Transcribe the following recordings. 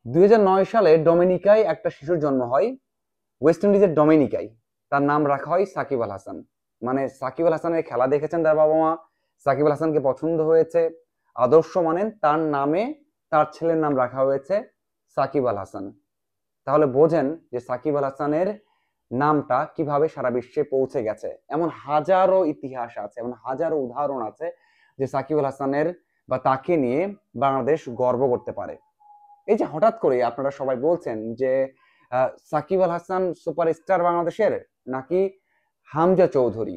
2009 সালে ডমিনিকায় একটা শিশুর জন্ম হয়, ওয়েস্ট ইন্ডিজের ডমিনিকায়। তার নাম রাখা হয় সাকিব আল হাসান। মানে সাকিব আল হাসানের খেলা দেখেছেন তার বাবা মা, সাকিব আল হাসানকে পছন্দ হয়েছে, আদর্শ মানেন, তার নামে তার ছেলের নাম রাখা হয়েছে সাকিব আল হাসান। তাহলে বোঝেন যে সাকিব আল হাসানের নামটা কিভাবে সারা বিশ্বে পৌঁছে গেছে। এমন হাজারো ইতিহাস আছে, এমন হাজারো উদাহরণ আছে যে সাকিব আল হাসানের বা তাকে নিয়ে বাংলাদেশ গর্ব করতে পারে। এই যে হঠাৎ করে আপনারা সবাই বলছেন যে সাকিব আল হাসান সুপারস্টার বাংলাদেশের, নাকি হামজা চৌধুরী।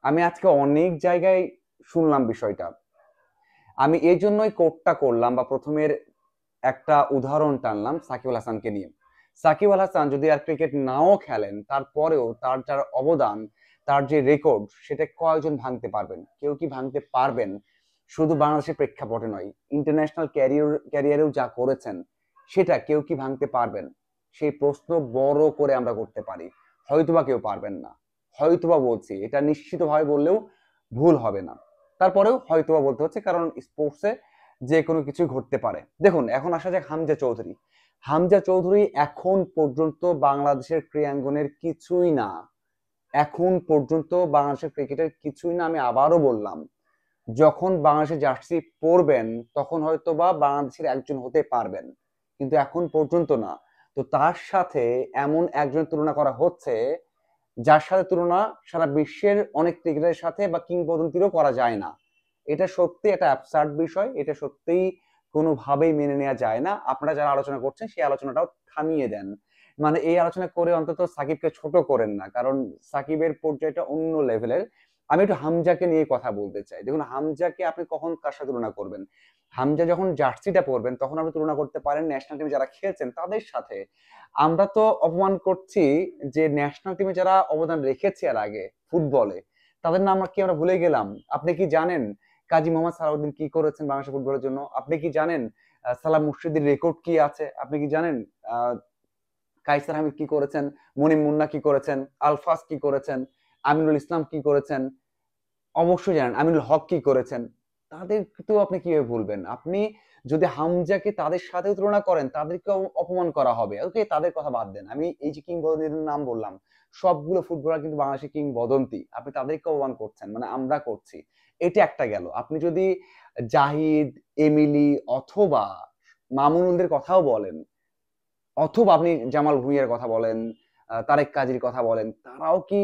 আমি আজকে অনেক জায়গায় শুনলাম বিষয়টা। আমি এই জন্যই কোটটা করলাম বা প্রথমের একটা উদাহরণ টানলাম সাকিব আল হাসানকে নিয়ে। সাকিব আল হাসান যদি আর ক্রিকেট নাও খেলেন, তারপরেও তার যার অবদান, তার যে রেকর্ড, সেটা কয়েকজন ভাঙতে পারবেন? কেউ কি ভাঙতে পারবেন? শুধু বাংলাদেশের প্রেক্ষাপটে নয়, ইন্টারন্যাশনাল ক্যারিয়ারেও যা করেছেন সেটা কেউ কি ভাঙতে পারবেন? সেই প্রশ্ন বড় করে আমরা করতে পারি। হয়তোবা কেউ পারবেন না, হয়তোবা বলছি, এটা নিশ্চিতভাবে বললেও ভুল হবে না। তারপরেও হয়তোবা বলতে হচ্ছে, কারণ স্পোর্টসে যে কোনো কিছু ঘটতে পারে। দেখুন, এখন আসা যাক হামজা চৌধুরী। হামজা চৌধুরী এখন পর্যন্ত বাংলাদেশের ক্রীড়াঙ্গনের কিছুই না। এখন পর্যন্ত বাংলাদেশের ক্রিকেটের কিছুই না। আমি আবারও বললাম, যখন বাংলাদেশের জার্সি পরবেন তখন হয়তো বা বাংলাদেশের একজন হতে পারবেন, কিন্তু এখন পর্যন্ত না। তো তার সাথে এমন একজন তুলনা করা হচ্ছে যার সাথে তুলনা সারা বিশ্বের অনেক ক্রিকেটারের সাথে বা কিংবদন্তিরও করা যায় না। এটা সত্যি একটা অ্যাবসার্ড বিষয়, এটা সত্যিই কোনোভাবেই মেনে নেওয়া যায় না। আপনারা যারা আলোচনা করছেন সেই আলোচনাটাও থামিয়ে দেন। মানে এই আলোচনা করে অন্তত সাকিবকে ছোট করেন না, কারণ সাকিবের পর্যায়টা অন্য লেভেলের। আমি একটু হামজাকে নিয়ে কথা বলতে চাই। দেখুন, হামজাকে আপনি কখন কার সাথে তুলনা করবেন? হামজা যখন জার্সিটা পরবেন তখন আপনি তুলনা করতে পারেন ন্যাশনাল টিমে যারা খেলছেন তাদের সাথে। আমরা তো অপমান করছি যে ন্যাশনাল টিমে যারা অবদান রেখেছে এর আগে ফুটবলে, তাদের নাম কি আমরা ভুলে গেলাম? আপনি কি জানেন কাজী মোহাম্মদ সালাউদ্দিন কি করেছেন বাংলাদেশ ফুটবলের জন্য? আপনি কি জানেন সালাম মুর্শিদির রেকর্ড কি আছে? আপনি কি জানেন আহ কাইসার হামিদ কি করেছেন? মনিম মুন্না কি করেছেন? আলফাজ কি করেছেন? আমিনুল ইসলাম কি করেছেন? অবশ্যই জানেন আমিনুল হক কি করেছেন। তাদের তো আপনি কিভাবে ভুলবেন? আপনি যদি হামজাকে তাদের সাথে তুলনা করেন, তাদেরকে অপমান করা হবে। ওকে, তাদের কথা বাদ দেন। আমি এই যে কিংবদন্তির নাম বললাম, সবগুলো ফুটবলার কিন্তু বাংলাদেশের কিংবদন্তি। আপনি তাদেরকে অপমান করছেন, মানে আমরা করছি। এটা একটা গেল। আপনি যদি জাহিদ, এমিলি অথবা মামুনুলদের কথাও বলেন, অথবা আপনি জামাল ভুঁইয়ার কথা বলেন, তারেক কাজীর কথা বলেন, তারাও কি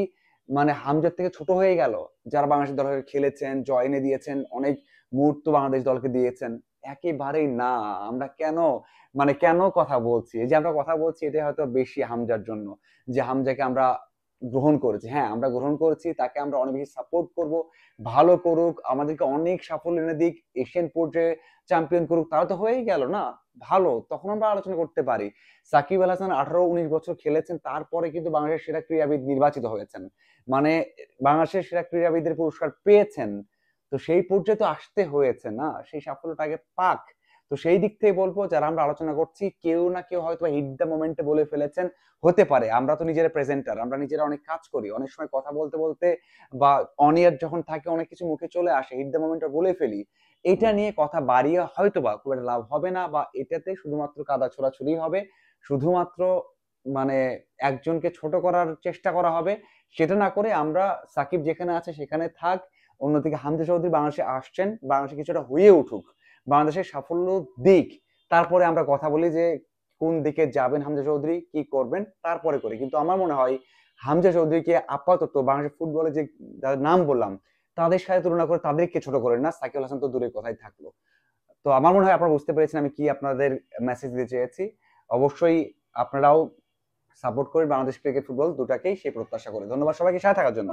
মানে হামজার থেকে ছোট হয়ে গেল? যারা বাংলাদেশ দলের হয়ে খেলেছেন, জয় এনে দিয়েছেন, অনেক মুহূর্ত বাংলাদেশ দলকে দিয়েছেন। একেবারেই না। আমরা কেন মানে কেন কথা বলছি? এই যে আমরা কথা বলছি, এটা হয়তো বেশি হামজার জন্য, যে হামজাকে আমরা গ্রহণ করেছি। হ্যাঁ, আমরা গ্রহণ করেছি, তাকে আমরা অনেক বেশি সাপোর্ট করব। ভালো করুক, আমাদেরকে অনেক সাফল্য এনে দিক, এশিয়ান পর্যায়ে চ্যাম্পিয়ন করুক, তারা তো হয়েই গেল না? ভালো, তখন আমরা আলোচনা করতে পারি। সাকিব আল হাসান 18-19 বছর খেলেছেন, তারপরে কিন্তু বাংলাদেশের সেরা ক্রীড়াবিদ নির্বাচিত হয়েছেন। মানে বাংলাদেশের সেরা ক্রীড়াবিদের পুরস্কার পেয়েছেন। তো সেই পর্যায়ে তো আসতে হয়েছে না? সেই সাফল্যটা আগে পাক। তো সেই দিক থেকে বলবো, যারা আমরা আলোচনা করছি, কেউ না কেউ হয়তো হিট দ্য মোমেন্টে বলে ফেলেছেন। হতে পারে। আমরা তো নিজেরা প্রেজেন্টার, আমরা নিজেরা অনেক কাজ করি, অনেক সময় কথা বলতে বলতে বা অন এয়ার যখন থাকে অনেক কিছু মুখে চলে আসে, হিট দ্য মোমেন্টে বলে ফেলি। এটা নিয়ে কথা বাড়িয়ে হয়তো বা খুব একটা লাভ হবে না, বা এটাতে শুধুমাত্র কাদা ছোড়াছুড়ি হবে, শুধুমাত্র মানে একজনকে ছোট করার চেষ্টা করা হবে। সেটা না করে আমরা সাকিব যেখানে আছে সেখানে থাক, অন্যদিকে হামজা চৌধুরী বাংলাদেশে আসছেন, বাংলাদেশে কিছুটা হয়ে উঠুক, বাংলাদেশের সাফল্য দিক, তারপরে আমরা কথা বলি যে কোন দিকে যাবেন হামজা চৌধুরী, কি করবেন, তারপরে করি। কিন্তু আমার মনে হয় হামজা চৌধুরীকে আপাতত বাংলাদেশের ফুটবলে যে যাদের নাম বললাম তাদের সাথে তুলনা করে তাদেরকে ছোট করেন না। সাকিব হাসান তো দূরের কথাই থাকলো। তো আমার মনে হয় আপনারা বুঝতে পেরেছেন আমি কি আপনাদের মেসেজ দিতে চেয়েছি। অবশ্যই আপনারাও সাপোর্ট করে বাংলাদেশ ক্রিকেট ফুটবল দুটাকেই সেই প্রত্যাশা করে। ধন্যবাদ সবাইকে সাথে থাকার জন্য।